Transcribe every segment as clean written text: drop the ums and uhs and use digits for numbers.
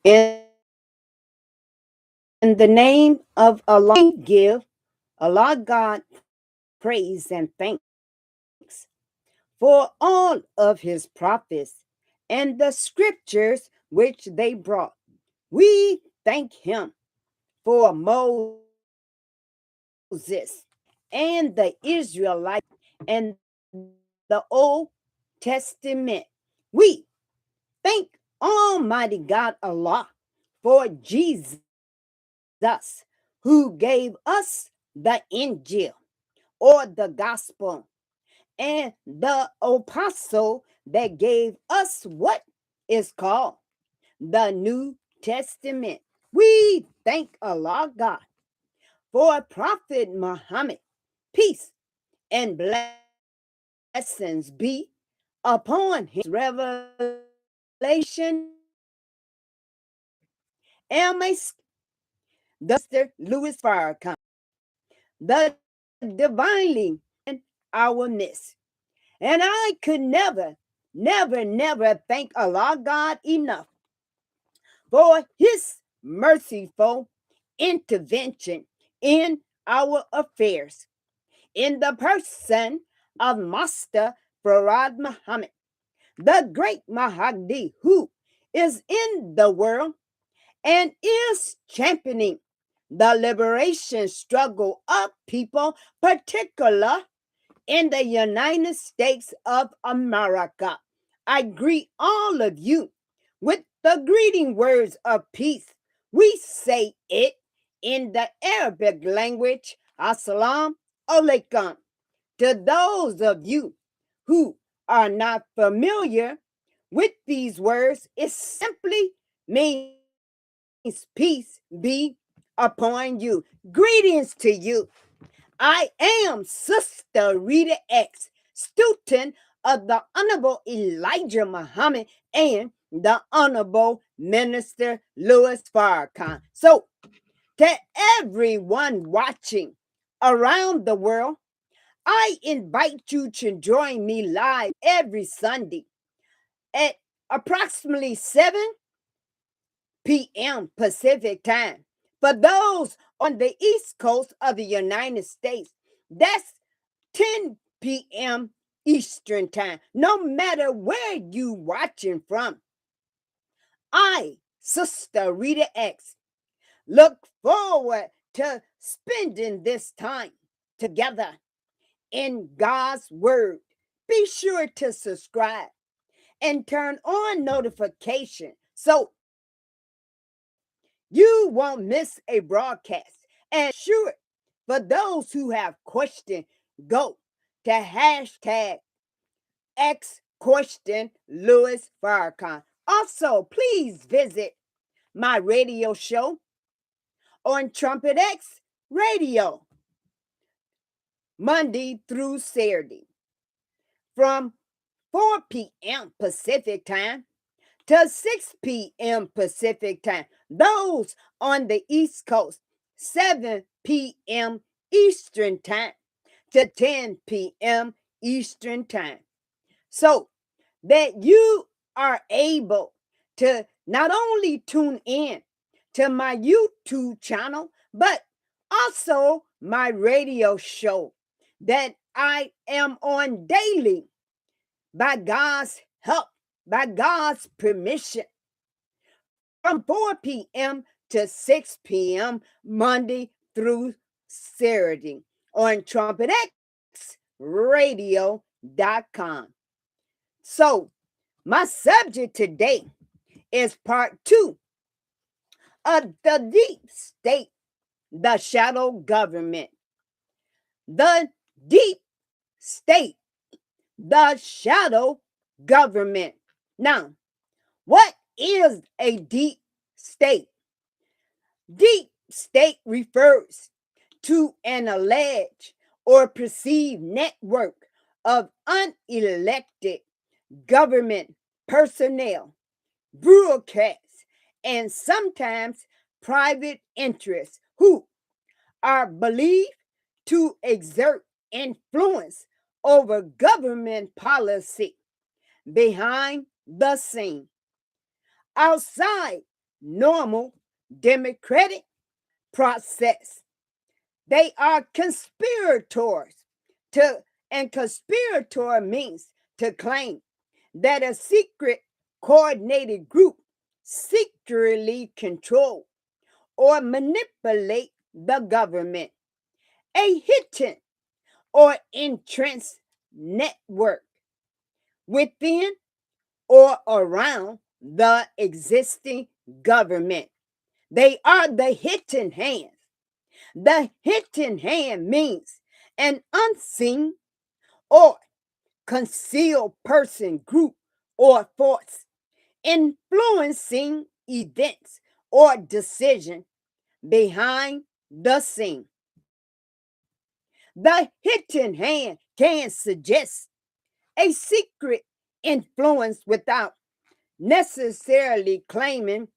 In the name of Allah, give Allah God praise and thanks for all of his prophets and the scriptures which they brought. We thank him for Moses and the Israelites and the Old Testament. We thank Almighty God Allah for Jesus, who gave us the Injil or the gospel, and the apostle that gave us what is called the New Testament. We thank Allah God for Prophet Muhammad, peace and blessings be upon him, revelation and my the Louis Farrakhan, the divinely our midst. And I could never thank Allah God enough for his merciful intervention in our affairs in the person of Master Farad Muhammad, the great Mahdi who is in the world and is championing the liberation struggle of people, particular in the United States of America. I greet all of you with the greeting words of peace. We say it in the Arabic language, Assalamu alaikum. To those of you who are not familiar with these words, it simply means peace be upon you. Greetings to you. I am Sister Rita X, student of the Honorable Elijah Muhammad and the Honorable Minister Louis Farrakhan. So, to everyone watching around the world, I invite you to join me live every Sunday at approximately 7 p.m. Pacific time. For those on the East Coast of the United States, that's 10 p.m. Eastern time. No matter where you watching from, I, Sister Rita X, look forward to spending this time together in God's Word. Be sure to subscribe and turn on notification so you won't miss a broadcast. And sure, for those who have questions, go to hashtag X question Louis Farrakhan. Also, please visit my radio show on Trumpet X Radio Monday through Saturday from 4 p.m. Pacific time to 6 p.m. Pacific time. Those on the East Coast, 7 p.m. Eastern time to 10 p.m. Eastern time. So that you are able to not only tune in to my YouTube channel, but also my radio show that I am on daily by God's help, by God's permission, from 4 p.m. to 6 p.m. Monday through Saturday on TrumpetXRadio.com. So, my subject today is part 2 of the deep state, the shadow government. The deep state, the shadow government. Now, what is a deep state? Deep state refers to an alleged or perceived network of unelected government personnel, bureaucrats, and sometimes private interests who are believed to exert influence over government policy behind the scene. outside normal democratic process. They are conspirators to, and conspirator means to claim that a secret coordinated group secretly control or manipulate the government. A hidden or entrenched network within or around the existing government. They are the hidden hands. The hidden hand means an unseen or concealed person, group, or force influencing events or decision behind the scene. The hidden hand can suggest a secret influence without necessarily claiming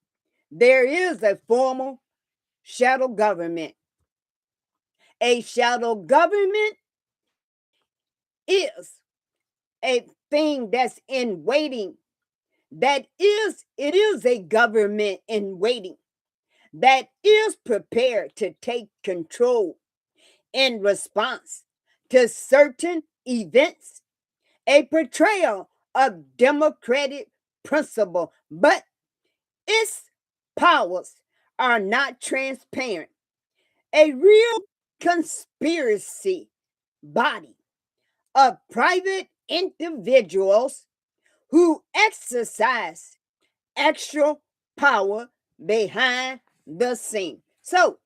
there is a formal shadow government. A shadow government is a thing that's in waiting. It is a government in waiting that is prepared to take control in response to certain events, a portrayal of democratic principle, but its powers are not transparent. A real conspiracy body of private individuals who exercise actual power behind the scene. So,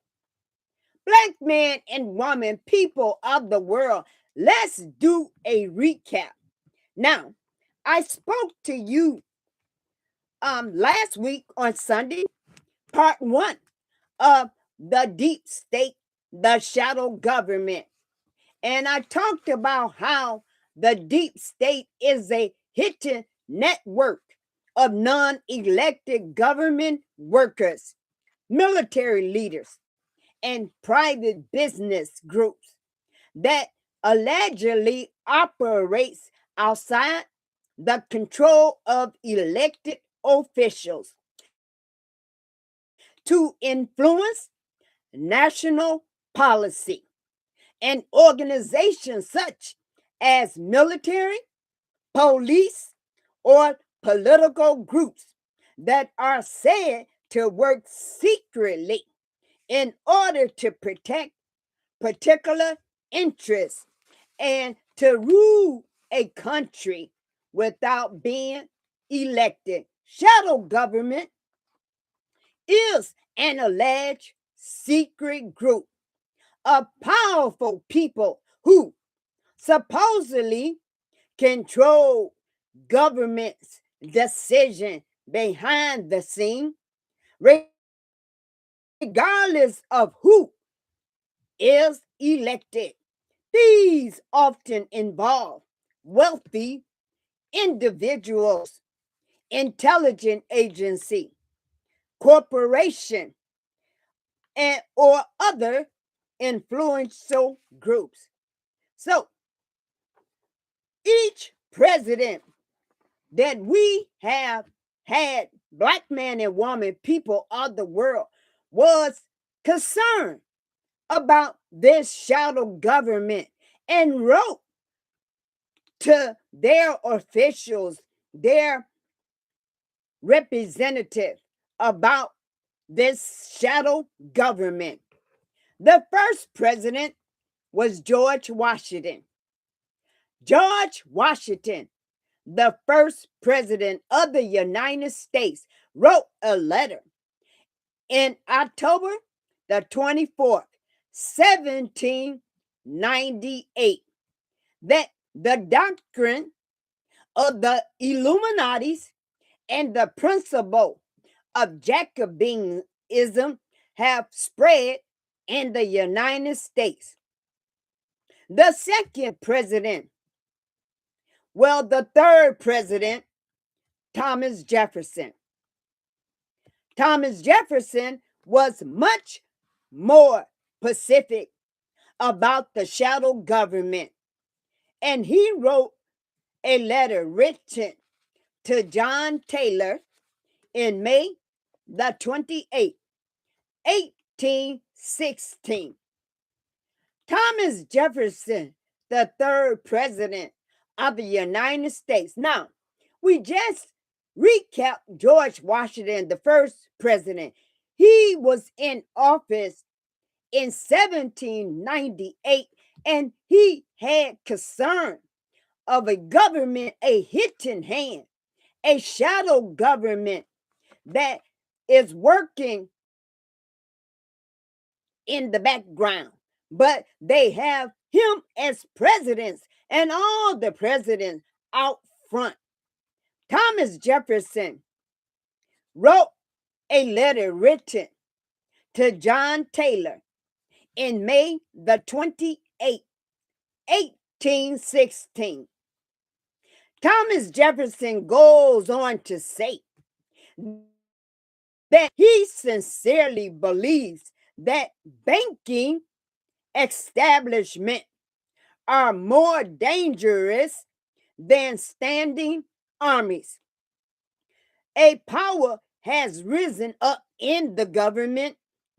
black men and women, people of the world, let's do a recap. Now, I spoke to you last week on Sunday, part one of the deep state, the shadow government. And I talked about how the deep state is a hidden network of non-elected government workers, military leaders, and private business groups that allegedly operates outside the control of elected officials to influence national policy, and organizations such as military, police, or political groups that are said to work secretly in order to protect particular interests and to rule a country without being elected. Shadow government is an alleged secret group of powerful people who supposedly control government's decision behind the scene, regardless of who is elected. These often involve wealthy individuals, intelligence agency, corporation, and or other influential groups. So each president that we have had, black men and women, people of the world, was concerned about this shadow government and wrote to their officials, their representative, about this shadow government. The first president was George Washington. George Washington, the first president of the United States, wrote a letter in October the 24th, 1798, that the doctrine of the Illuminatis and the principle of Jacobinism have spread in the United States. The second president, the third president, Thomas Jefferson. Thomas Jefferson was much more specific about the shadow government, and he wrote a letter written to John Taylor in May the 28th, 1816. Thomas Jefferson, the third president of the United States. Now, we just recapped George Washington, the first president. He was in office in 1798, and he had concern of a government, a hidden hand, a shadow government that is working in the background, but they have him as presidents and all the presidents out front. Thomas Jefferson wrote a letter written to John Taylor in May the 28th, 1816. Thomas Jefferson goes on to say that he sincerely believes that banking establishments are more dangerous than standing armies. A power has risen up in the government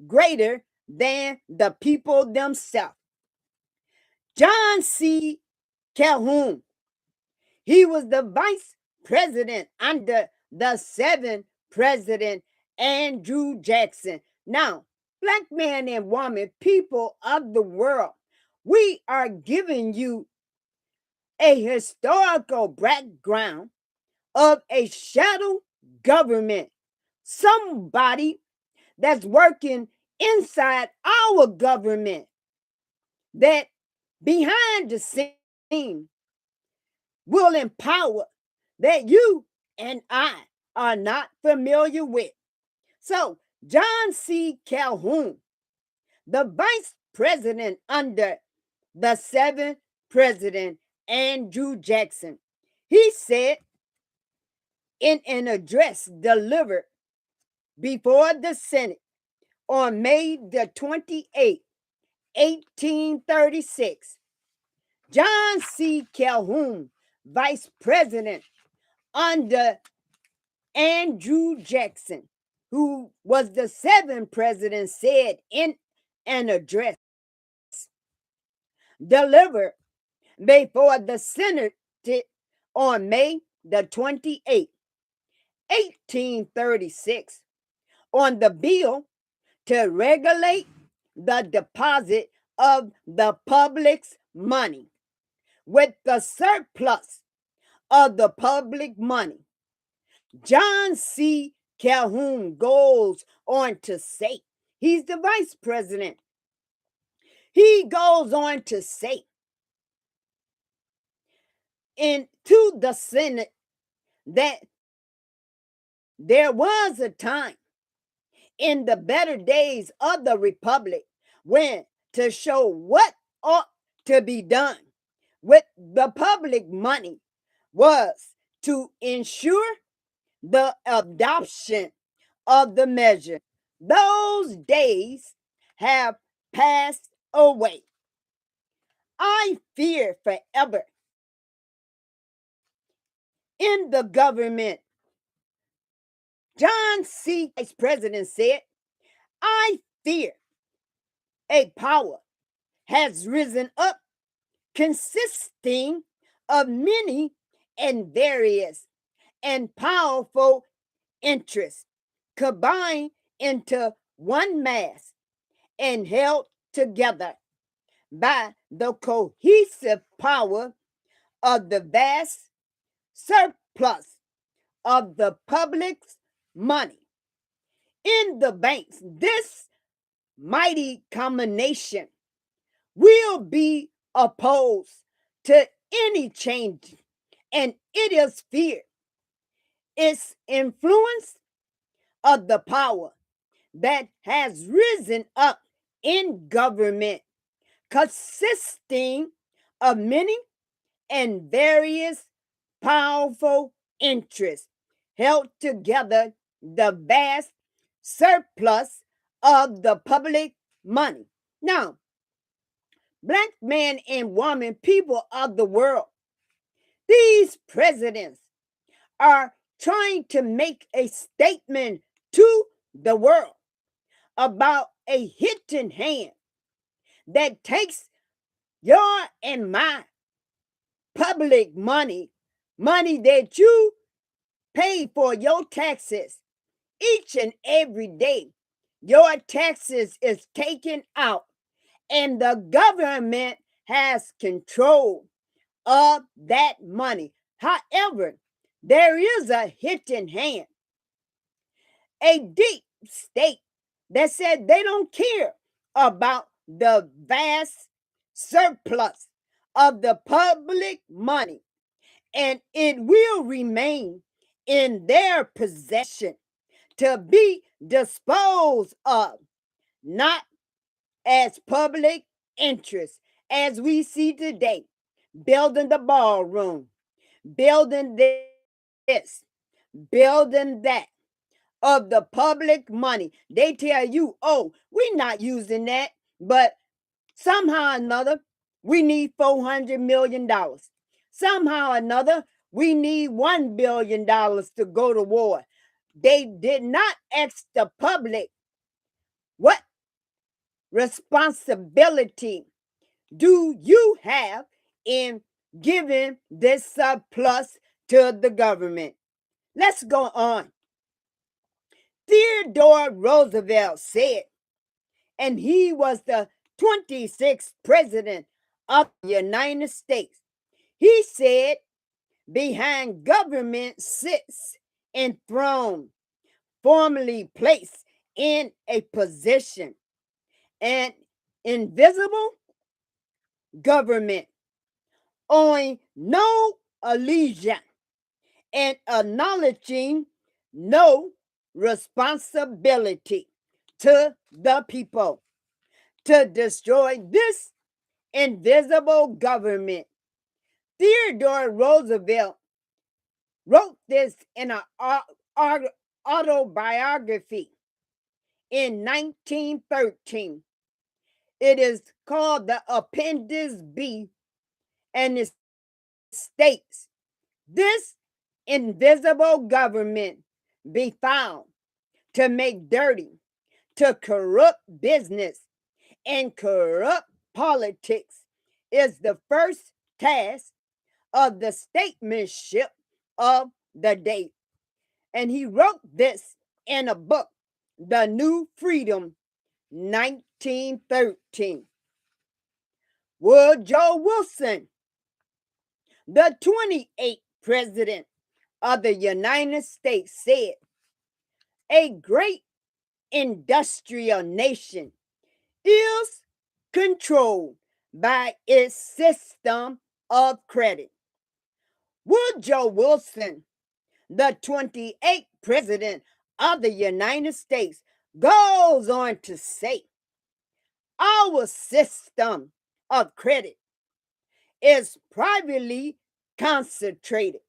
greater than the people themselves. John C. Calhoun, he was the vice president under the seventh president, Andrew Jackson. Now, black man and woman, people of the world, we are giving you a historical background of a shadow government, somebody that's working inside our government that behind the scene will empower that you and I are not familiar with. So, John C. Calhoun, the vice president under the seventh president, Andrew Jackson, he said in an address delivered before the Senate on May the 28th, 1836, John C. Calhoun, vice president under Andrew Jackson, who was the seventh president, said in an address delivered before the Senate on May the 28th, 1836, on the bill to regulate the deposit of the public's money. With the surplus of the public money, John C. Calhoun goes on to say, he's the vice president. He goes on to say into the Senate that there was a time in the better days of the Republic when to show what ought to be done with the public money was to ensure the adoption of the measure. Those days have passed away. I fear forever in the government. John C. Vice President said, I fear a power has risen up consisting of many and various and powerful interests combined into one mass and held together by the cohesive power of the vast surplus of the public's money in the banks. This mighty combination will be opposed to any change, and it is fear its influence of the power that has risen up in government, consisting of many and various powerful interests held together the vast surplus of the public money. Now, black man and woman, people of the world, these presidents are trying to make a statement to the world about a hidden hand that takes your and my public money, money that you pay for your taxes each and every day. Your taxes is taken out, and the government has control of that money. However, there is a hidden hand, a deep state that said they don't care about the vast surplus of the public money, and it will remain in their possession to be disposed of, not as public interest as we see today, building the ballroom, building this, building that of the public money. They tell you, oh, we're not using that, but somehow or another, we need $400 million. Somehow or another, we need $1 billion to go to war. They did not ask the public, what responsibility do you have in giving this surplus to the government? Let's go on. Theodore Roosevelt said, and he was the 26th president of the United States. He said, behind government sits enthroned, formally placed in a position, an invisible government, owing no allegiance and acknowledging no responsibility to the people to destroy this invisible government. Theodore Roosevelt wrote this in an autobiography in 1913. It is called the Appendix B, and it states, this invisible government be found to make dirty, to corrupt business and corrupt politics is the first task of the statesmanship of the day. And he wrote this in a book, The New Freedom, 1913. Woodrow Wilson, the 28th president of the United States, said, a great industrial nation is controlled by its system of credit. Woodrow Wilson, the 28th president of the United States, goes on to say, our system of credit is privately concentrated,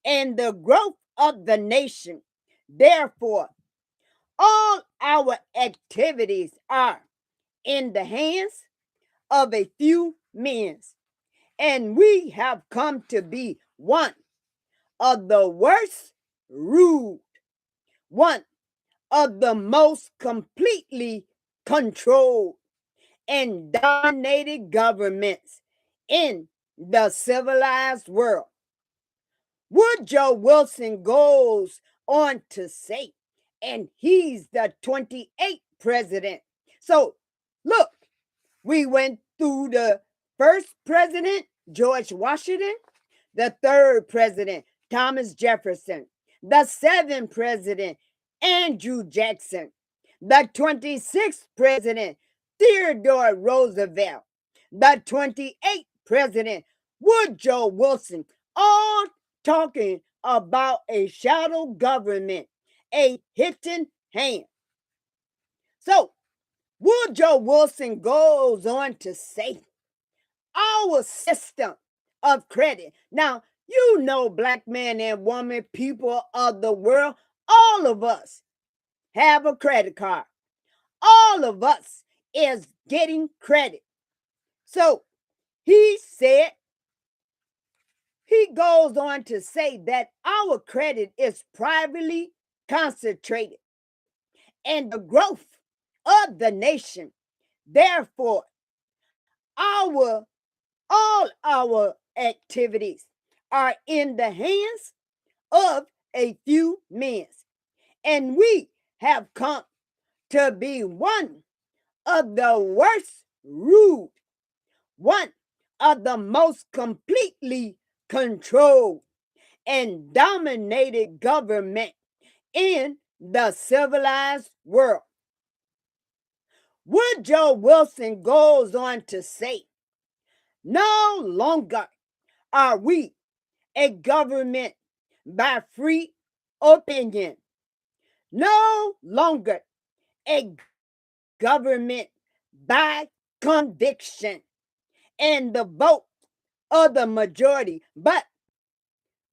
and the growth of the nation, therefore, all our activities are in the hands of a few men, and we have come to be one of the worst ruled, one of the most completely controlled and dominated governments in the civilized world. Woodrow Wilson goes on to say, and he's the 28th president. So, look, we went through the first president, George Washington, the third president, Thomas Jefferson, the seventh president, Andrew Jackson, the 26th president, Theodore Roosevelt, the 28th president, Woodrow Wilson, all talking about a shadow government, a hidden hand. So, Woodrow Wilson goes on to say, our system of credit. Now, you know, black man and woman, people of the world, all of us have a credit card. All of us is getting credit. So he said, He goes on to say that our credit is privately concentrated and the growth of the nation. Therefore, our all our activities are in the hands of a few men, and we have come to be one of the worst ruled, one of the most completely controlled and dominated government in the civilized world. Woodrow Wilson goes on to say, no longer are we a government by free opinion, no longer a government by conviction and the vote of the majority, but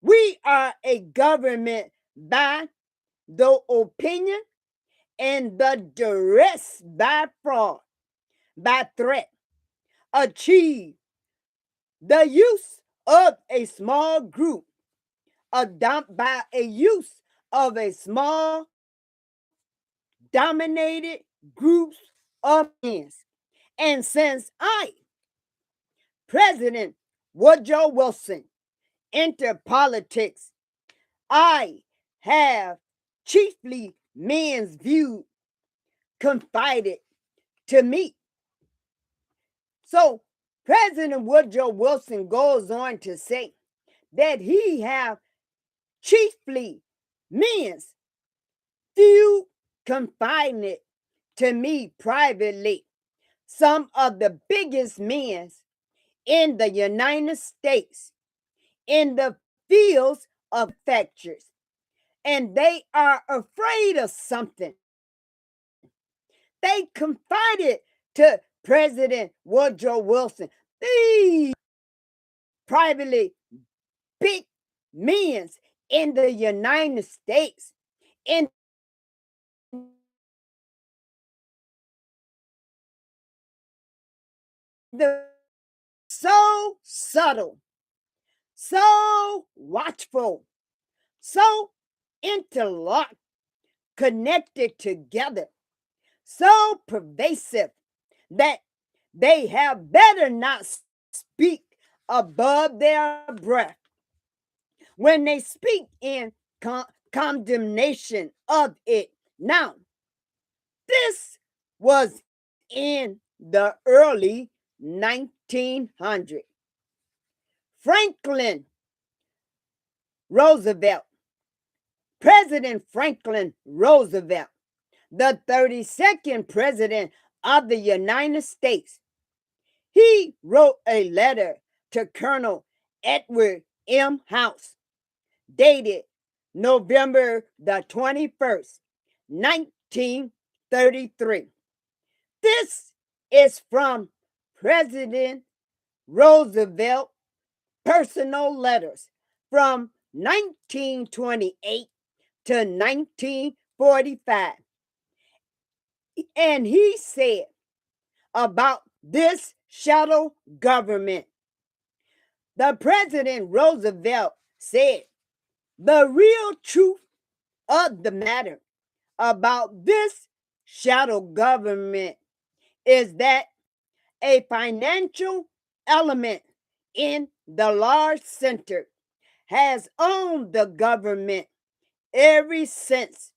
we are a government by the opinion and the duress by fraud, by threat, achieve the use of a small group, by a use of a small dominated groups of men. And since I, President Woodrow Wilson, entered politics, I have chiefly men's view confided to me. So President Woodrow Wilson goes on to say that he have chiefly men's view confided to me privately. Some of the biggest men in the United States in the fields of manufacturers, and they are afraid of something. They confided to President Woodrow Wilson. These privately big men in the United States in the so subtle, so watchful, so interlocked, connected together, so pervasive that they have better not speak above their breath when they speak in condemnation of it. Now, this was in the early 1900s. Franklin Roosevelt, President Franklin Roosevelt, the 32nd president of the United States, he wrote a letter to Colonel Edward M. House, dated November the 21st, 1933. This is from President Roosevelt personal letters from 1928 to 1945. And he said about this shadow government, the President Roosevelt said, the real truth of the matter about this shadow government is that a financial element in the large center has owned the government ever since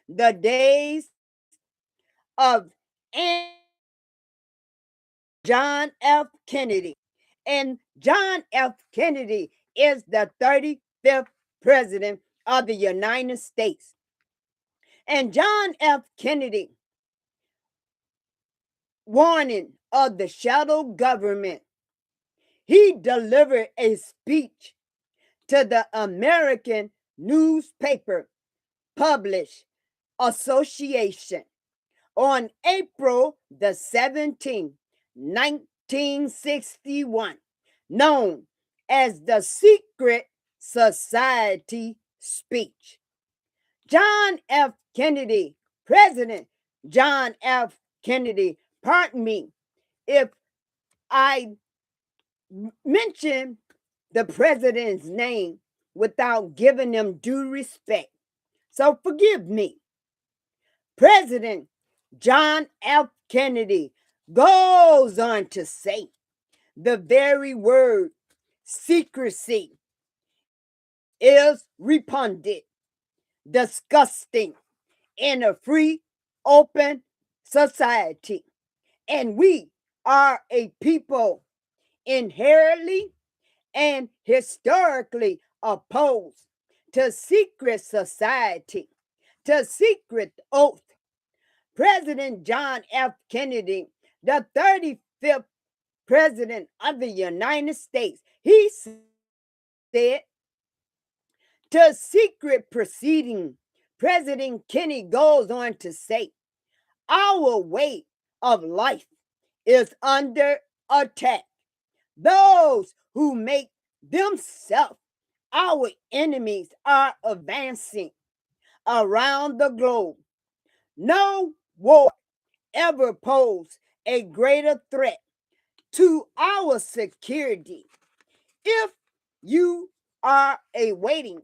the days of John F. Kennedy. And John F. Kennedy is the 35th president of the United States. And John F. Kennedy, warning of the shadow government, he delivered a speech to the American Newspaper Publishers Association on April the 17th, 1961, known as the Secret Society speech. John F. Kennedy, President John F. Kennedy, pardon me if I mention the president's name without giving them due respect. So forgive me. President John F. Kennedy goes on to say the very word secrecy is repugnant, disgusting in a free, open society. And we are a people inherently and historically opposed to secret society, to secret oath. President John F. Kennedy, the 35th President of the United States, he said to secret proceeding. President Kennedy goes on to say, our way of life is under attack. Those who make themselves our enemies are advancing around the globe. No war ever posed a greater threat to our security. If you are awaiting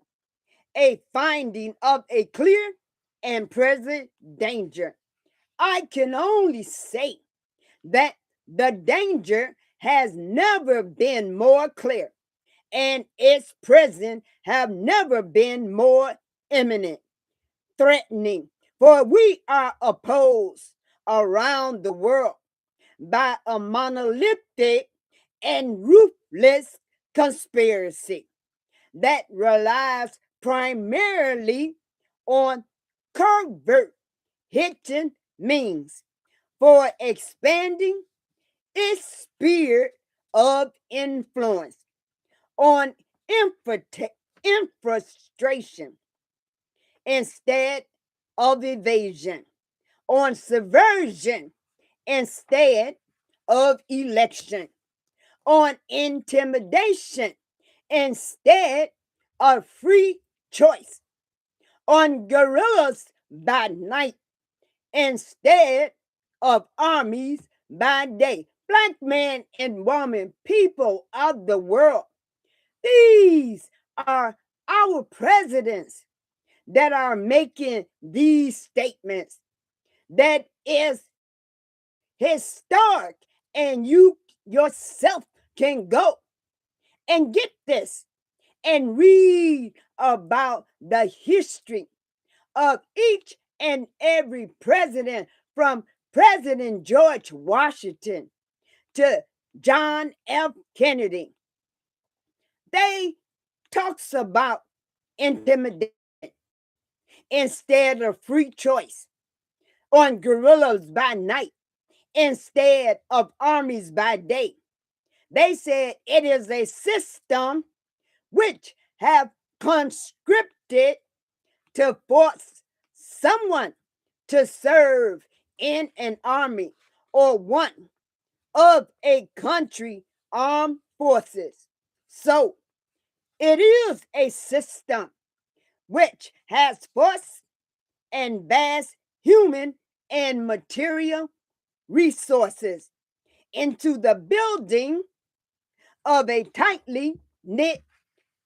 a finding of a clear and present danger, I can only say that the danger has never been more clear and its presence have never been more imminent, threatening, for we are opposed around the world by a monolithic and ruthless conspiracy that relies primarily on covert hidden means for expanding its sphere of influence, on infiltration instead of evasion, on subversion instead of election, on intimidation instead of free choice, on guerrillas by night instead of armies by day. Black men and women, people of the world, these are our presidents that are making these statements. That is historic, and you yourself can go and get this and read about the history of each and every president, from President George Washington to John F. Kennedy. They talks about intimidation instead of free choice, on guerrillas by night instead of armies by day. They said it is a system which have conscripted to force someone to serve in an army or one of a country armed forces. So it is a system which has forced and vast human and material resources into the building of a tightly knit,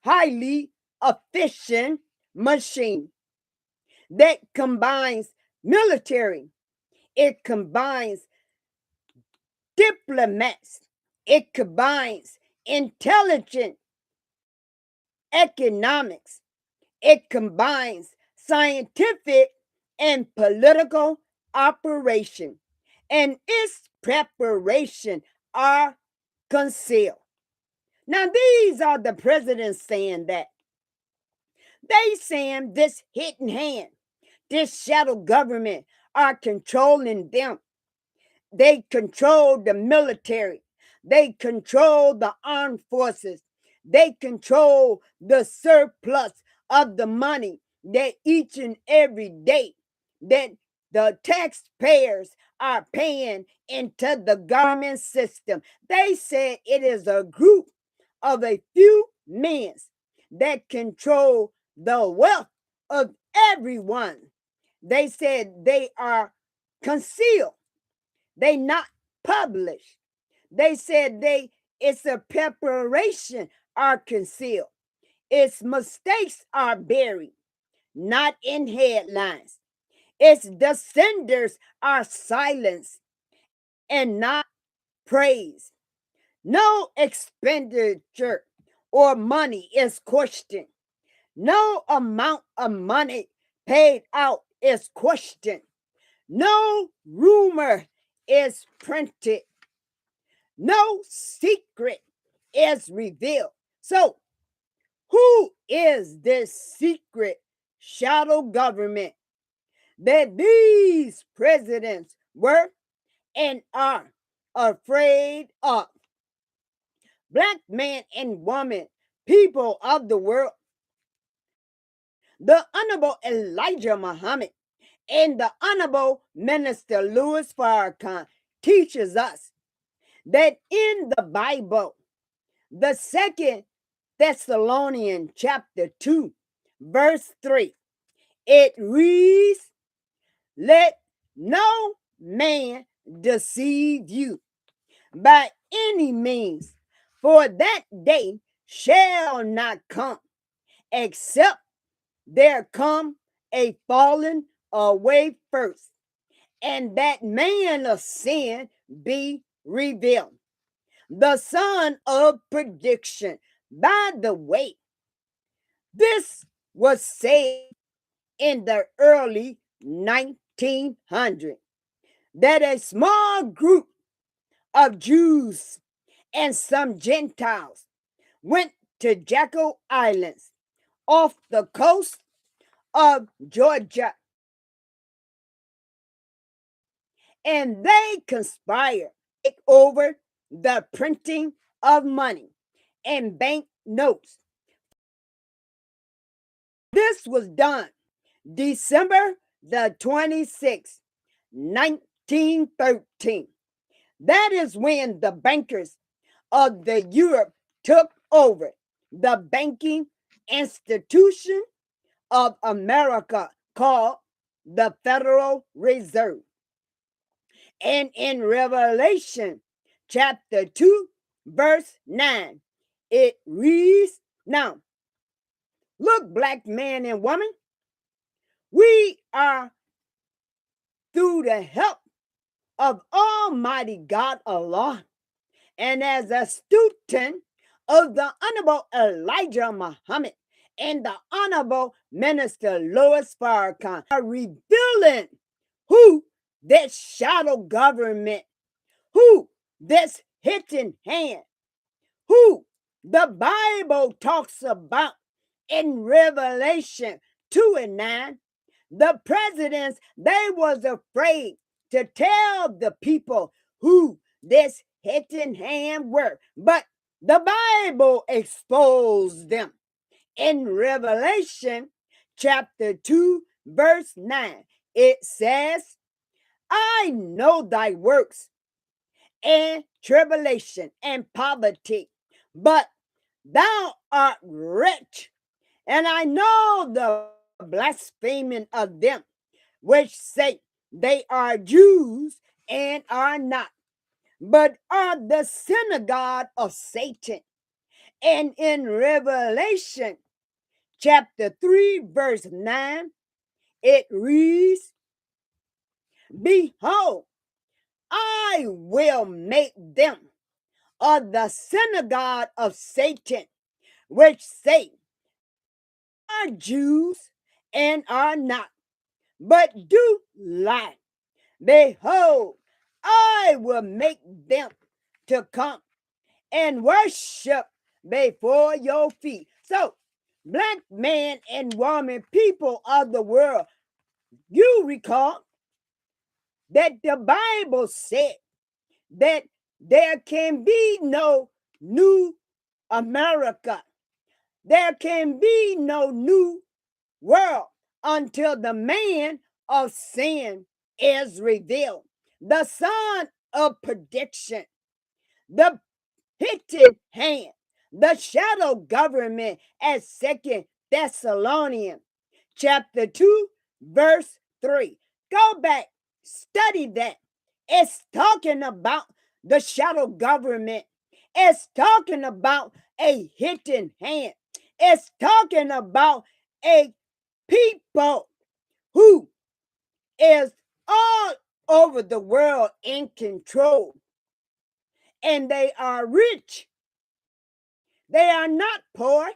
highly efficient machine that combines military, it combines diplomats, it combines intelligent economics, it combines scientific and political operation, and its preparation are concealed. Now, these are the presidents saying that. They saying this hidden hand, this shadow government are controlling them. They control the military. They control the armed forces. They control the surplus of the money that each and every day that the taxpayers are paying into the government system. They said it is a group of a few men that control the wealth of everyone. They said they are concealed. They not published. They said it's a preparation are concealed. Its mistakes are buried, not in headlines. Its descendants are silenced and not praised. No expenditure or money is questioned. No amount of money paid out is questioned. No rumor is printed. No secret is revealed. So, who is this secret shadow government that these presidents were and are afraid of? Black man and woman, people of the world, the Honorable Elijah Muhammad and the Honorable Minister Louis Farrakhan teaches us that in the Bible, the second Thessalonians chapter 2, verse 3, it reads, "Let no man deceive you by any means, for that day shall not come, except there come a falling away first, and that man of sin be revealed, the son of prediction." By the way, this was said in the early 1900s that a small group of Jews and some Gentiles went to Jekyll Islands off the coast of Georgia, and they conspired to take over the printing of money and bank notes. This was done December the 26th, 1913. That is when the bankers of the Europe took over the banking institution of America called the Federal Reserve. And in Revelation chapter 2, verse 9, it reads, "Now, look, black man and woman, we are through the help of Almighty God Allah, and as a student of the Honorable Elijah Muhammad and the Honorable Minister Louis Farrakhan, are revealing who this shadow government, who this hidden hand, who the Bible talks about in Revelation 2 and 9. The presidents, they was afraid to tell the people who this hidden hand were, but the Bible exposed them. In Revelation chapter 2, verse 9, it says, "I know thy works and tribulation and poverty, but thou art rich, and I know the blaspheming of them which say they are Jews and are not, but are the synagogue of Satan." And in Revelation chapter 3, verse 9, it reads, "Behold, I will make them of the synagogue of Satan, which say are Jews and are not, but do lie. Behold, I will make them to come and worship before your feet." So, black man and woman, people of the world, you recall that the Bible said that there can be no new America. There can be no new world until the man of sin is revealed, the son of prediction, the hidden hand, the shadow government, as Second Thessalonians chapter 2, verse 3. Go back, study that. It's talking about the shadow government. It's talking about a hidden hand. It's talking about a people who is all over the world in control, and they are rich. They are not poor.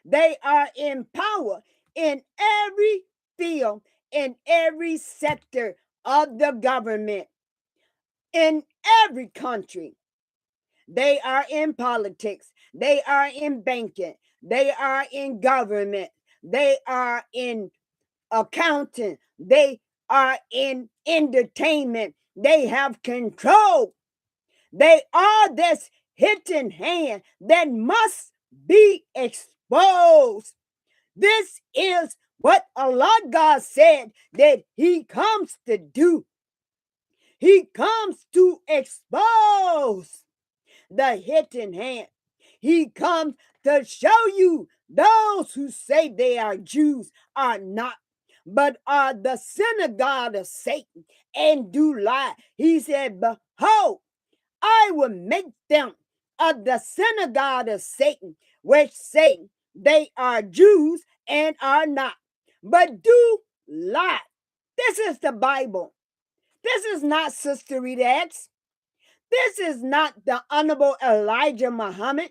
They are in power in every field, in every sector of the government, in every country. They are in politics. They are in banking. They are in government. They are in accounting. They are in entertainment. They have control. They are this hidden hand that must be exposed. This is what Allah God said that He comes to do. He comes to expose the hidden hand. He comes to show you those who say they are Jews are not, but are the synagogue of Satan and do lie. He said, behold, I will make them of the synagogue of Satan, which say they are Jews and are not, but do lie. This is the Bible. This is not Sister Rita X. This is not the Honorable Elijah Muhammad,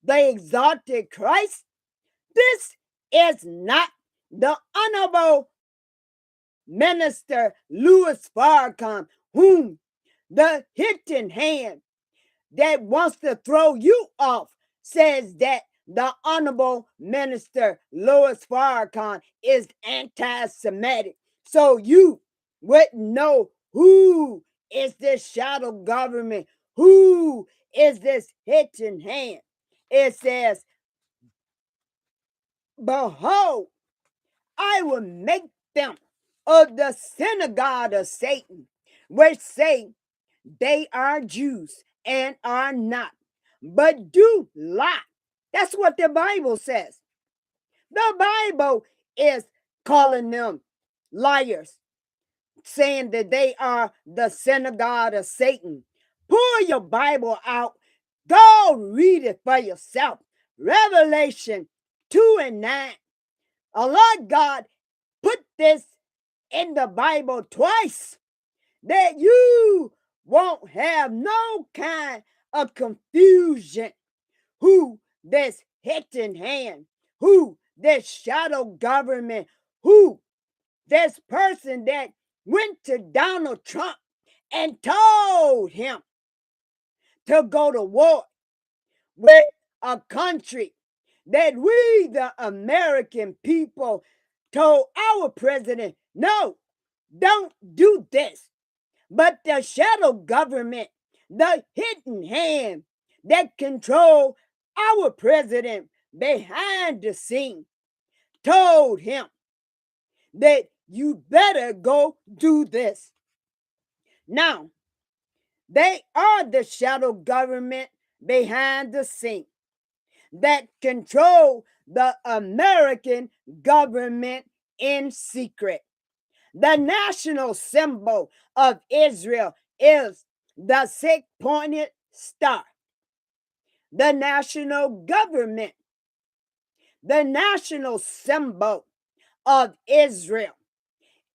the exalted Christ. This is not the Honorable Minister Louis Farrakhan, whom the hidden hand that wants to throw you off says that the Honorable Minister Louis Farrakhan is anti-Semitic. So you would know who is this shadow government, who is this hidden hand. It says, behold, I will make them of the synagogue of Satan, which say they are Jews and are not, but do lie. That's what the Bible says. The Bible is calling them liars, saying that they are the synagogue of Satan. Pull your Bible out. Go read it for yourself. Revelation 2 and 9. Allah God put this in the Bible twice, that you won't have no kind of confusion who this hidden hand, who this shadow government, who this person that went to Donald Trump and told him to go to war with a country that we, the American people, told our president, no, don't do this. But the shadow government, the hidden hand that control our president behind the scene, told him that you better go do this. Now, they are the shadow government behind the scene that control the American government in secret. The national symbol of Israel is the six-pointed star. The national government, the national symbol of Israel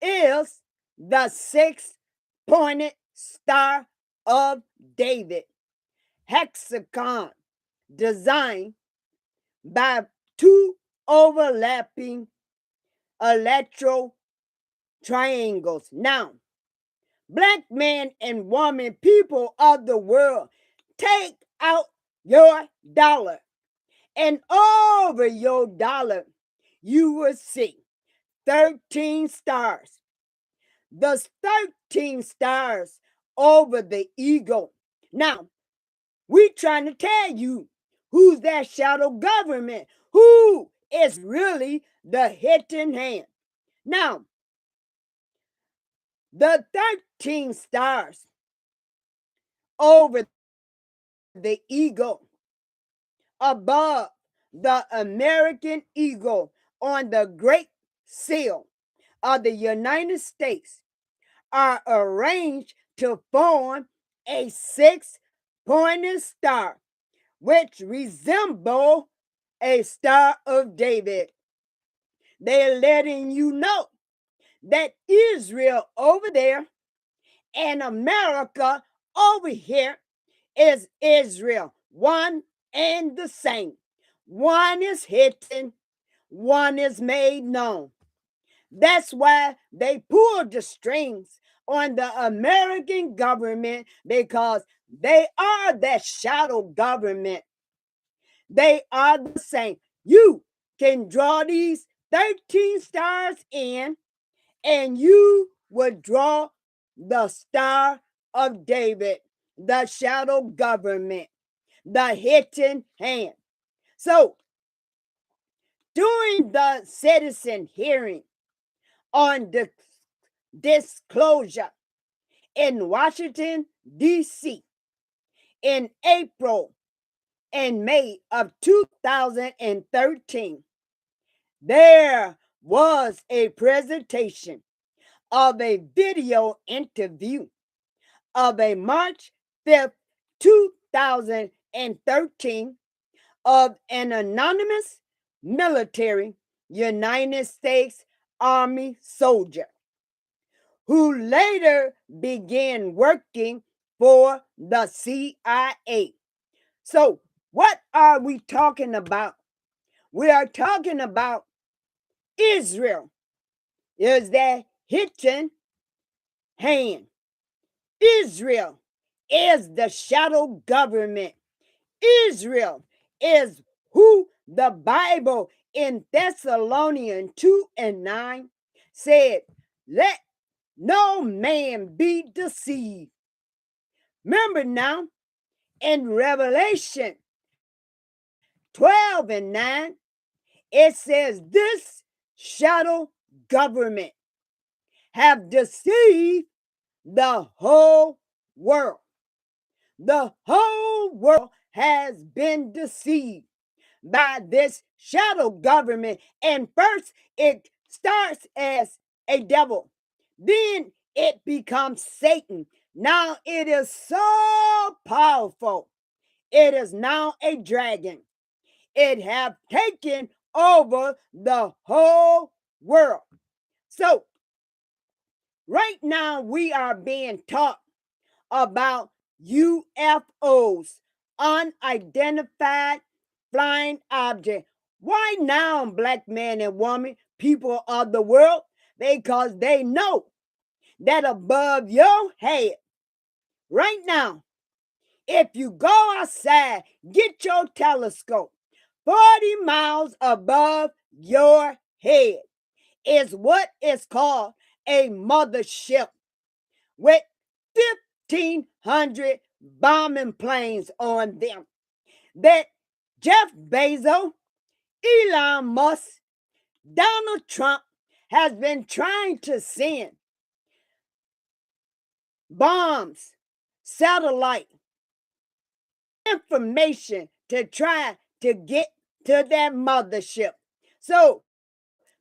is the six-pointed star of David, hexagon, designed by two overlapping electro triangles. Now, black man and woman, people of the world, take out your dollar, and over your dollar you will see 13 stars. The 13 stars over the eagle. Now, we trying to tell you who's that shadow government, who is really the hidden hand. Now, the 13 stars over the eagle, above the American eagle on the Great Seal of the United States, are arranged to form a six-pointed star which resemble a Star of David. They're letting you know that Israel over there and America over here is Israel, one and the same. One is hidden, one is made known. That's why they pulled the strings on the American government, because they are that shadow government. They are the same. You can draw these 13 stars in, and you would draw the Star of David, the shadow government, the hidden hand. So, during the citizen hearing on the disclosure in Washington, D.C., in April and May of 2013, there was a presentation of a video interview of a March 5th, 2013, of an anonymous military United States Army soldier who later began working for the CIA. So, what are we talking about? We are talking about Israel is that hidden hand. Israel is the shadow government. Israel is who the Bible in Thessalonians 2:9 said, let no man be deceived. Remember now, in Revelation 12:9, it says this shadow government have deceived the whole world. The whole world has been deceived by this shadow government. And first, it starts as a devil, then it becomes Satan. Now it is so powerful. It is now a dragon. It have taken over the whole world. So, right now we are being taught about UFOs, unidentified flying object. Why now, black man and woman, people of the world? Because they know that above your head, right now, if you go outside, get your telescope, 40 miles above your head is what is called a mothership with 1,500 bombing planes on them that Jeff Bezos, Elon Musk, Donald Trump has been trying to send bombs, satellite information to try to get to that mothership. So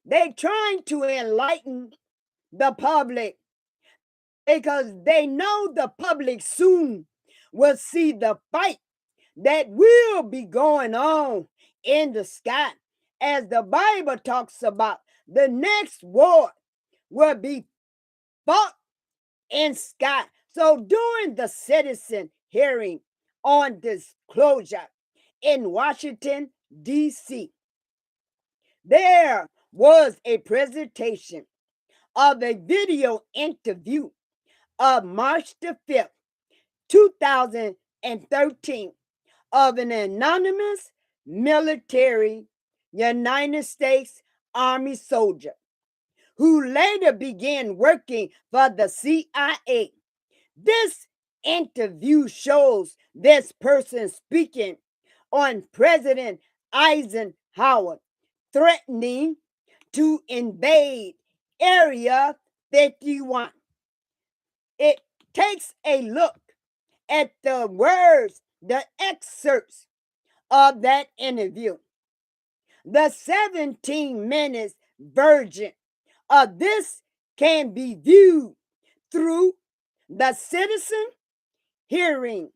they're trying to enlighten the public because they know the public soon will see the fight that will be going on in the sky. As the Bible talks about, the next war will be fought in sky. So during the citizen hearing on disclosure in Washington, D.C., there was a presentation of a video interview of March the 5th, 2013, of an anonymous military United States Army soldier who later began working for the CIA. This interview shows this person speaking on President Eisenhower threatening to invade Area 51. It takes a look at the words, the excerpts of that interview. The 17 minutes version of this can be viewed through the citizen hearing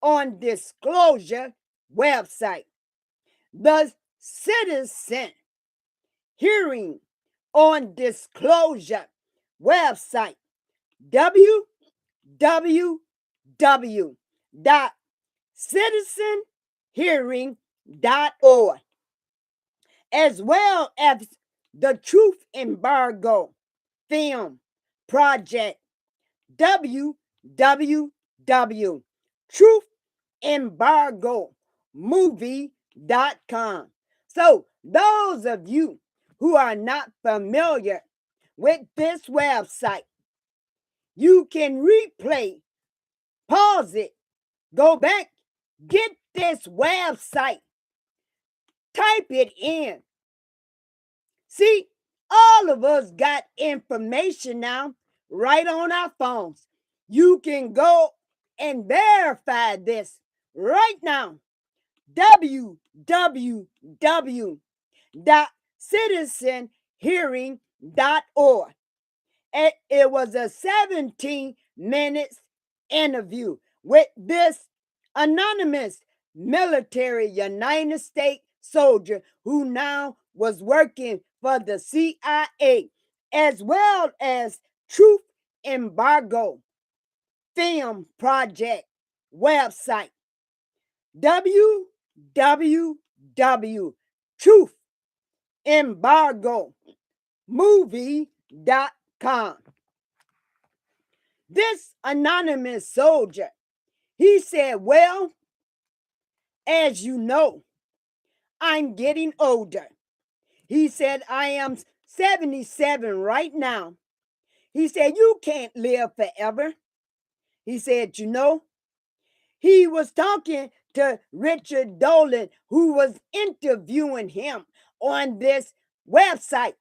on disclosure website. The Citizen Hearing on Disclosure website, www.citizenhearing.org, as well as the Truth Embargo Film Project, www.truthembargomovie.com. So, those of you who are not familiar with this website, you can replay, pause it, go back, get this website, type it in. See, all of us got information now right on our phones. You can go and verify this right now. www.citizenhearing.org. It was a 17 minutes interview with this anonymous military United States soldier who now was working for the CIA, as well as Truth Embargo Film Project website, www.truthembargomovie.com. This anonymous soldier, he said, well, as you know, I'm getting older. He said, I am 77 right now. He said, you can't live forever. He said, you know, he was talking to Richard Dolan, who was interviewing him on this website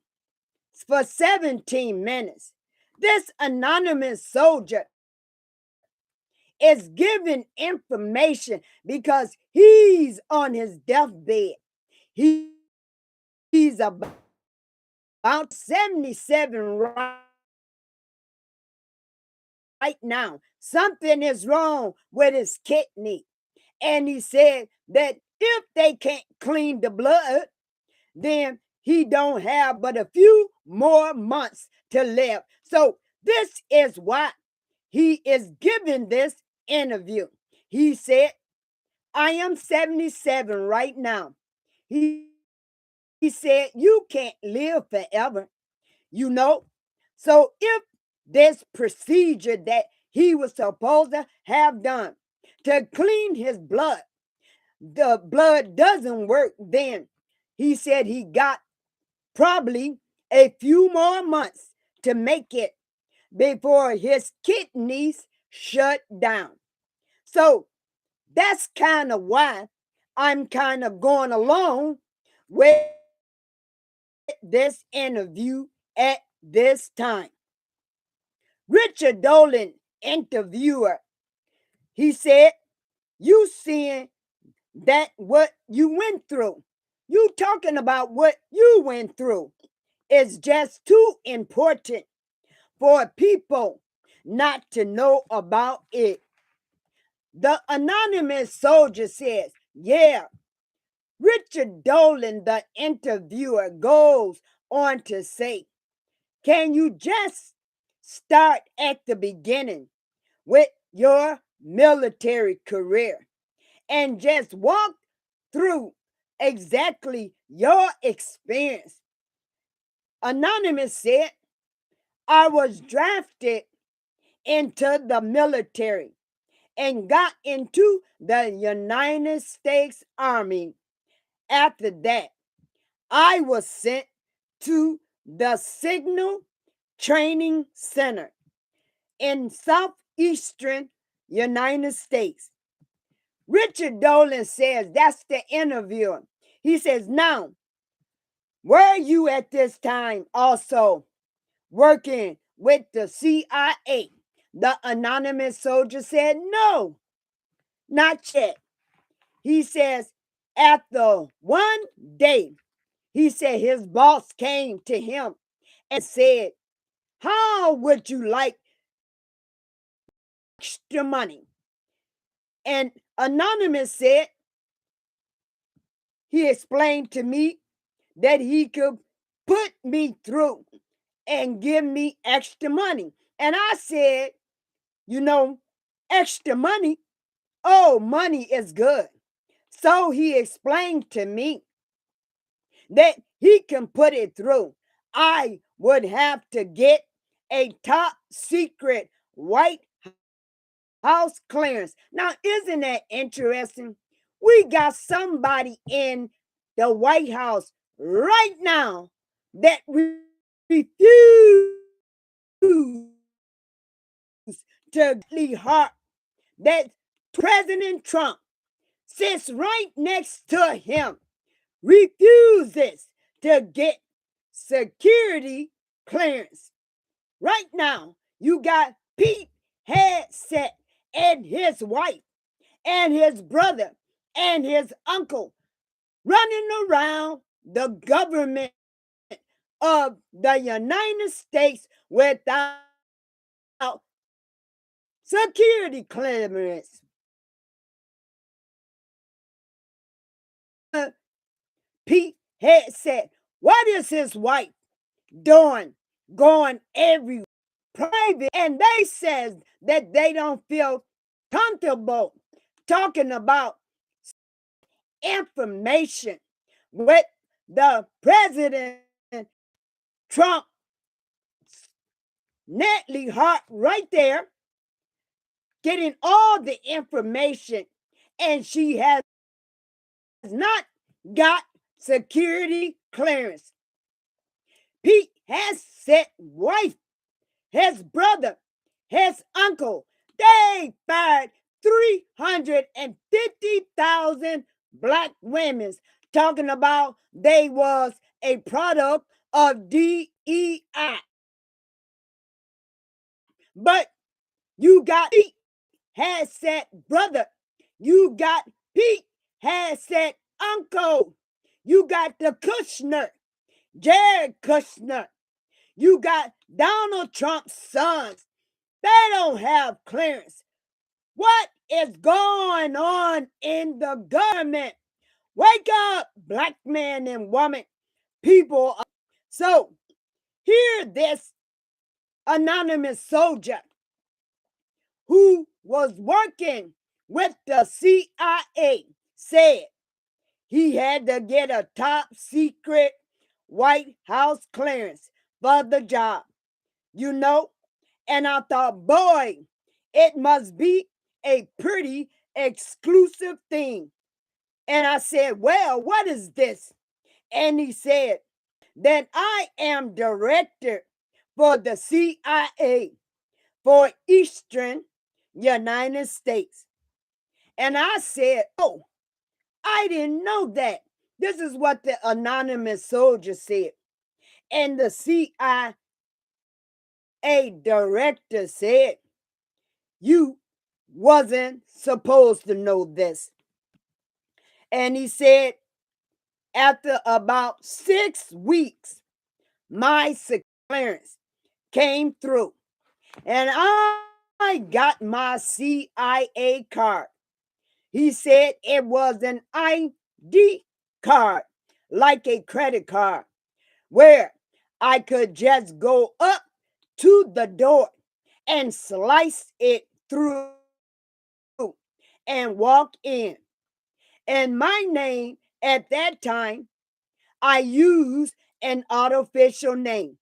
for 17 minutes. This anonymous soldier is giving information because he's on his deathbed. He's about 77 right now. Something is wrong with his kidney. And he said that if they can't clean the blood, then he don't have but a few more months to live. So this is why he is giving this interview. He said, I am 77 right now. He said, you can't live forever, you know. So if this procedure that he was supposed to have done to clean his blood, the blood doesn't work, then he said he got probably a few more months to make it before his kidneys shut down. So that's kind of why I'm kind of going along with this interview at this time. Richard Dolan, interviewer, he said, you seeing that what you went through, you talking about what you went through is just too important for people not to know about it. The anonymous soldier says, yeah. Richard Dolan, the interviewer, goes on to say, can you just start at the beginning with your military career and just walk through exactly your experience? Anonymous said, I was drafted into the military and got into the United States Army. After that, I was sent to the Signal Training Center in southeastern United States. Richard Dolan says, that's the interviewer. He says, now, were you at this time also working with the CIA? The anonymous soldier said, no, not yet. He says, after one day, he said his boss came to him and said, how would you like extra money? And Anonymous said, he explained to me that he could put me through and give me extra money. And I said, you know, extra money? Oh, money is good. So he explained to me that he can put it through. I would have to get a top secret White House clearance. Now, isn't that interesting? We got somebody in the White House right now that refuse to heart that President Trump sits right next to him, refuses to get security clearance. Right now, you got Pete Hegseth and his wife and his brother and his uncle running around the government of the United States without security clearance. Pete Hegseth, what is his wife doing? Going every private, and they says that they don't feel comfortable talking about information with the president Trump Natalie Hart right there getting all the information, and she has not got security clearance. Pete Hegseth wife, his brother, his uncle, they fired 350,000 black women, talking about they was a product of DEI. But you got Pete Hegseth brother, you got Pete Hegseth uncle, you got the Kushner, Jared Kushner, you got Donald Trump's sons. They don't have clearance. What is going on in the government? Wake up, black man and woman, people. So, here this anonymous soldier who was working with the CIA said he had to get a top secret White House clearance for the job. You know, and I thought, boy, it must be a pretty exclusive thing. And I said, well, what is this? And he said that I am director for the CIA for Eastern United States. And I said, oh, I didn't know that. This is what the anonymous soldier said. And the CIA director said, you wasn't supposed to know this. And he said, after about 6 weeks, my clearance came through. And I got my CIA card. He said it was an ID card, like a credit card, where I could just go up to the door and slice it through and walk in. And my name at that time, I used an artificial name.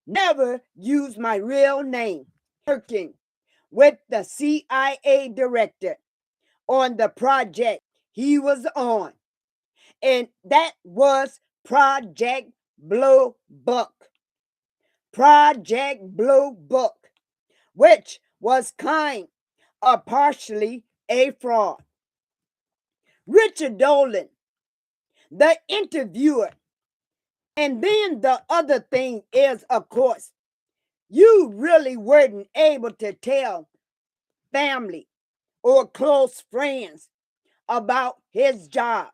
Never used my real name. Working with the CIA director on the project he was on. And that was Project Blue Book. Project Blue Book, which was kind of partially a fraud. Richard Dolan, the interviewer. And then the other thing is, of course, you really weren't able to tell family or close friends about his job.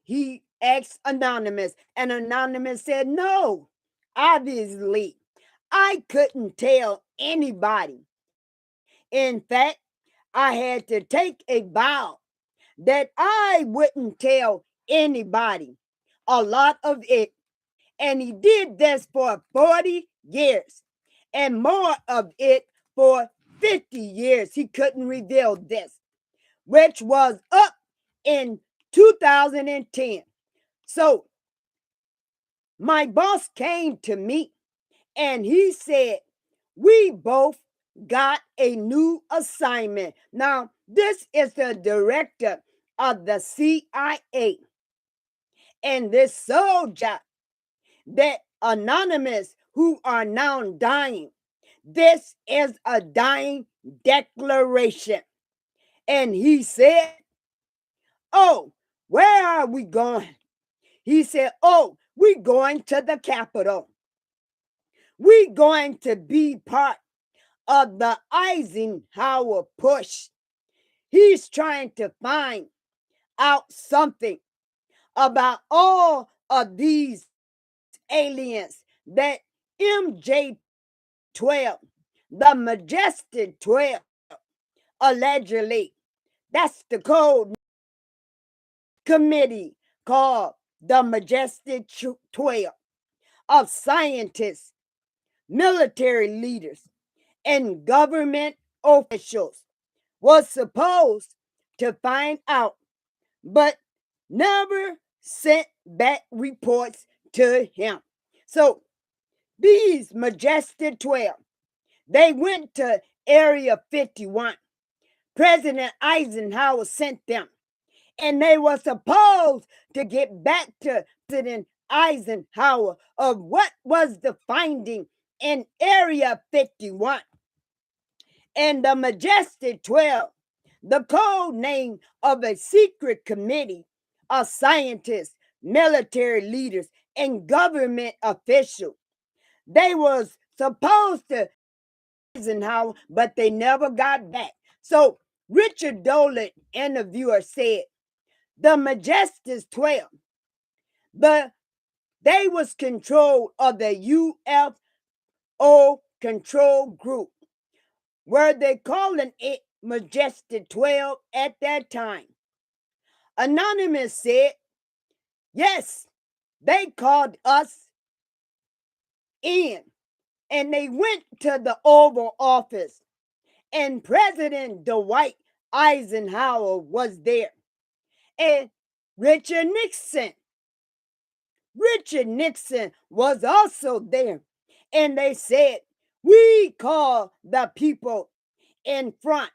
He asked Anonymous, and Anonymous said, no, obviously, I couldn't tell anybody. In fact, I had to take a vow that I wouldn't tell anybody a lot of it. And he did this for 40 years and more of it for 50 years. He couldn't reveal this, which was up in 2010. So my boss came to me and he said, we both got a new assignment. Now, this is the director of the CIA. And this soldier that anonymous who are now dying, this is a dying declaration. And he said, oh, where are we going? He said, oh, we're going to the Capitol. We're going to be part of the Eisenhower push. He's trying to find out something about all of these aliens that MJ-12, the Majestic 12, allegedly, that's the code committee called the Majestic 12 of scientists, military leaders, and government officials was supposed to find out, but never sent back reports to him. So these Majestic 12, they went to Area 51. President Eisenhower sent them, and they were supposed to get back to President Eisenhower of what was the finding in Area 51. And the Majestic 12, the code name of a secret committee of scientists, military leaders, and government officials. They was supposed to Eisenhower, but they never got back. So Richard Dolan, interviewer, said the Majestic 12, they was control of the UFO control group. Were they calling it Majestic 12 at that time? Anonymous said, yes, they called us in, and they went to the Oval Office, and President Dwight Eisenhower was there, and Richard Nixon was also there, and they said, we call the people in front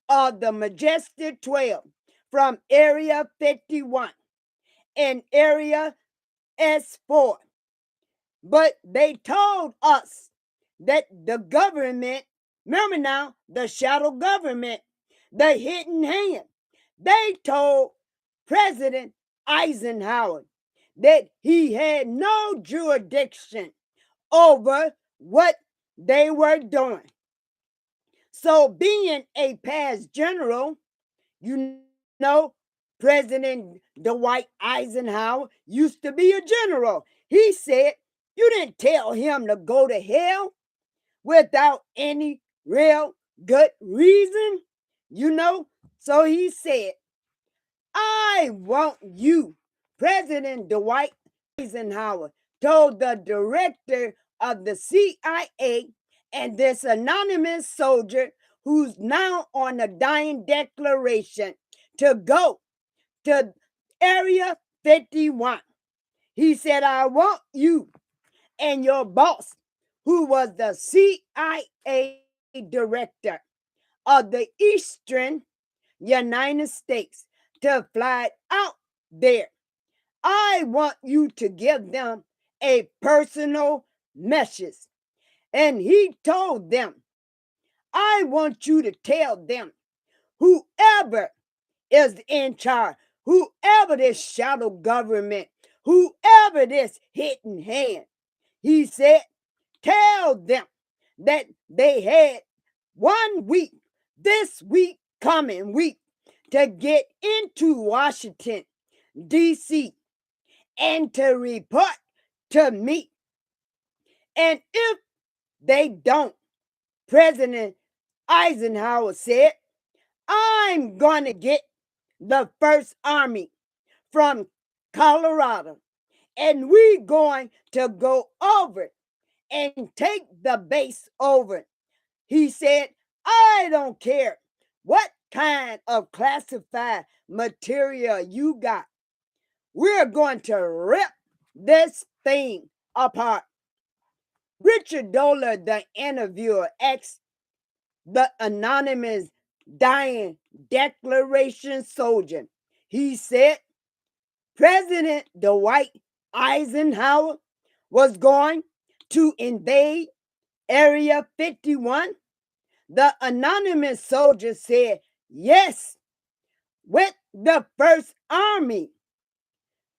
of the Majestic 12 from Area 51 and Area S4. But they told us that the government, remember now, the shadow government, the hidden hand, they told President Eisenhower that he had no jurisdiction over what they were doing. So being a past general, you know, President Dwight Eisenhower used to be a general. He said, you didn't tell him to go to hell without any real good reason, So he said, I want you, President Dwight Eisenhower told the director of the CIA and this anonymous soldier who's now on a dying declaration to go to Area 51. He said, I want you and your boss, who was the CIA director of the Eastern United States, to fly out there. I want you to give them a personal message. And he told them, I want you to tell them, whoever is in charge, whoever this shadow government, whoever this hidden hand, he said, tell them that they had 1 week, this week, coming week, to get into Washington, D.C., and to report to me. And if they don't, President Eisenhower said, I'm going to get the First Army from Colorado, and we going to go over and take the base over. He said, I don't care what kind of classified material you got. We're going to rip this thing apart. Richard Dolan, the interviewer, asked the anonymous dying declaration soldier. He said, President Dwight Eisenhower was going to invade Area 51. The anonymous soldier said, yes, with the First Army.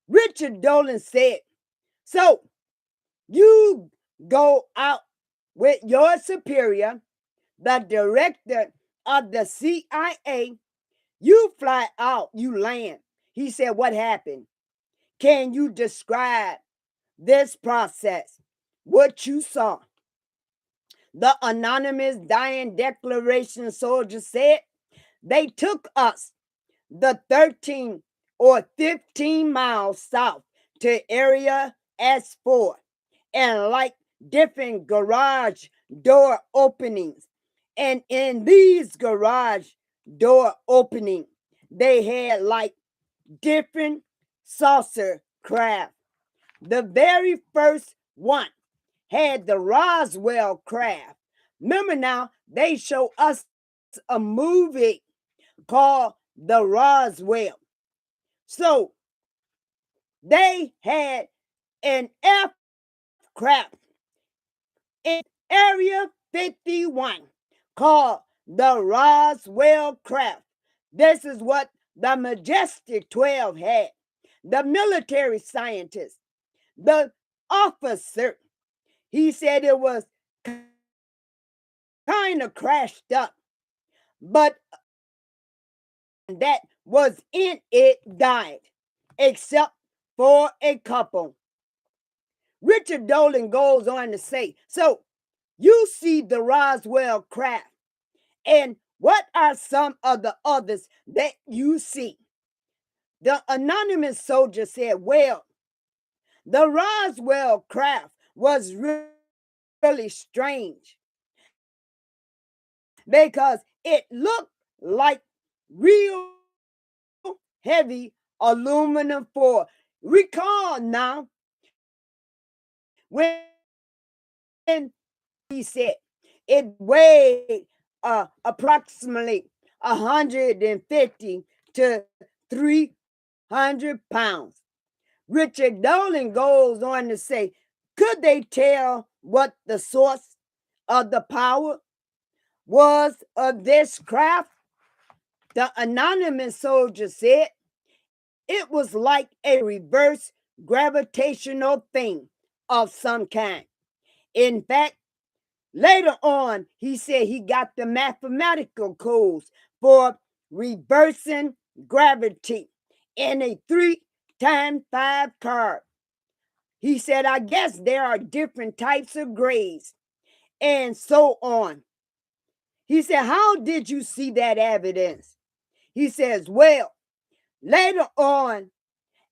Richard Dolan said, so you go out with your superior, the director of the CIA, you fly out, you land. He said, what happened? Can you describe this process? What you saw? The anonymous dying declaration soldier said, they took us the 13 or 15 miles south to area S4 and like different garage door openings. And in these garage door openings, they had like different saucer craft. The very first one had the Roswell craft. Remember now, they show us a movie called The Roswell. So they had an aircraft in Area 51 called the Roswell craft. This is what the Majestic 12 had. The military scientist, the officer, he said it was kind of crashed up, but that was in it died, except for a couple. Richard Dolan goes on to say, so you see the Roswell craft, and what are some of the others that you see? The anonymous soldier said, well, the Roswell craft was really strange because it looked like real heavy aluminum foil. Recall now when he said it weighed approximately 150 to 300 pounds. Richard Dolan goes on to say, could they tell what the source of the power was of this craft? The anonymous soldier said it was like a reverse gravitational thing of some kind. In fact, later on, he said he got the mathematical codes for reversing gravity in a 3x5 card. He said, I guess there are different types of grades and so on. He said, how did you see that evidence? He says, well, later on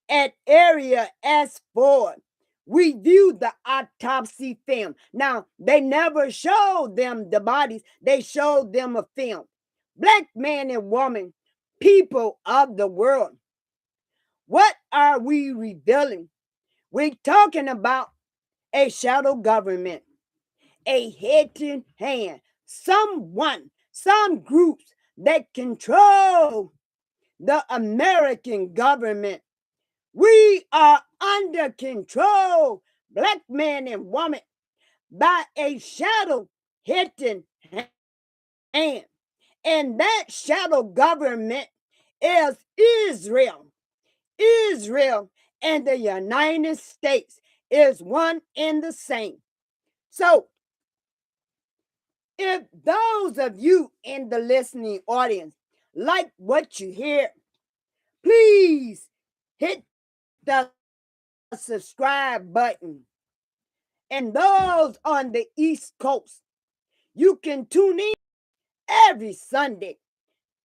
at Area S4, we viewed the autopsy film. Now, they never showed them the bodies. They showed them a film. Black man and woman, people of the world. What are we revealing? We're talking about a shadow government, a hidden hand, someone, some groups that control the American government. We are under control, black man and woman, by a shadow hidden hand. And that shadow government is Israel. Israel and the United States is one and the same. So, if those of you in the listening audience like what you hear, please hit the subscribe button. And those on the East Coast, you can tune in every Sunday,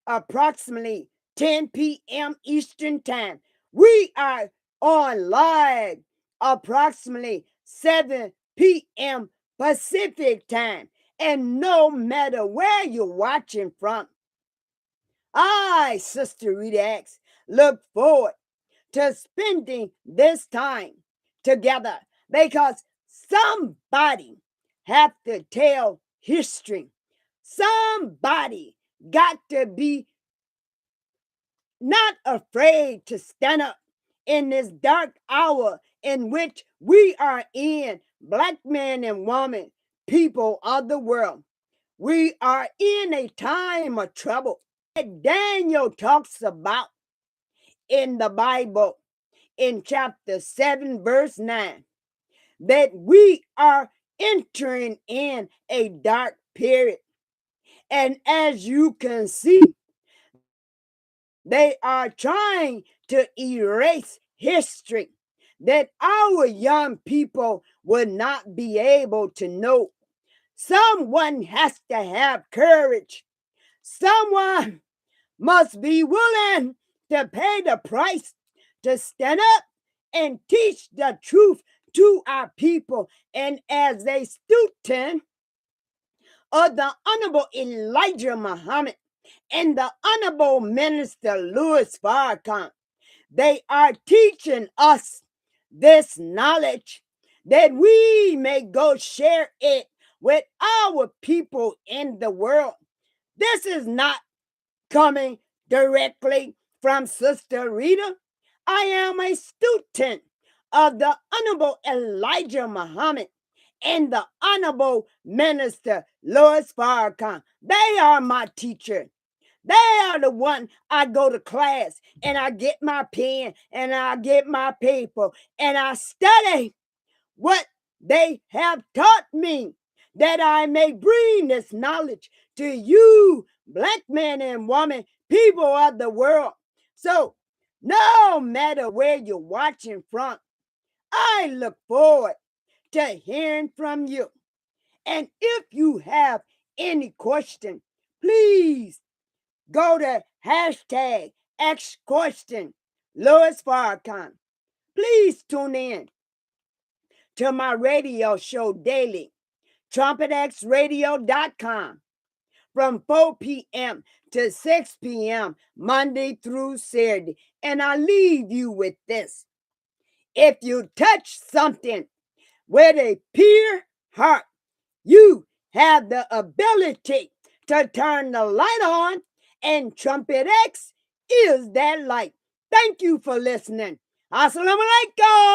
approximately 10 p.m. Eastern Time. We are on live approximately 7 p.m. Pacific Time. And no matter where you're watching from, I, Sister Rita X, look forward to spending this time together because somebody have to tell history. Somebody got to be not afraid to stand up in this dark hour in which we are in, black men and women, people of the world. We are in a time of trouble that Daniel talks about in the Bible in chapter 7, verse 9, that we are entering in a dark period. And as you can see, they are trying to erase history that our young people will not be able to know. Someone has to have courage. Someone must be willing to pay the price to stand up and teach the truth to our people. And as a student of the Honorable Elijah Muhammad and the Honorable Minister Louis Farrakhan, they are teaching us this knowledge that we may go share it with our people in the world. This is not coming directly from Sister Rita. I am a student of the Honorable Elijah Muhammad and the Honorable Minister Louis Farrakhan. They are my teacher. They are the one I go to class and I get my pen and I get my paper and I study what they have taught me, that I may bring this knowledge to you, black men and women, people of the world. So no matter where you're watching from, I look forward to hearing from you. And if you have any question, please go to hashtag X question Louis Farrakhan. Please tune in to my radio show daily, trumpetxradio.com, from 4 p.m. to 6 p.m. Monday through Saturday. And I leave you with this. If you touch something with a pure heart, you have the ability to turn the light on, and Trumpet X is that light. Thank you for listening. Assalamu alaikum.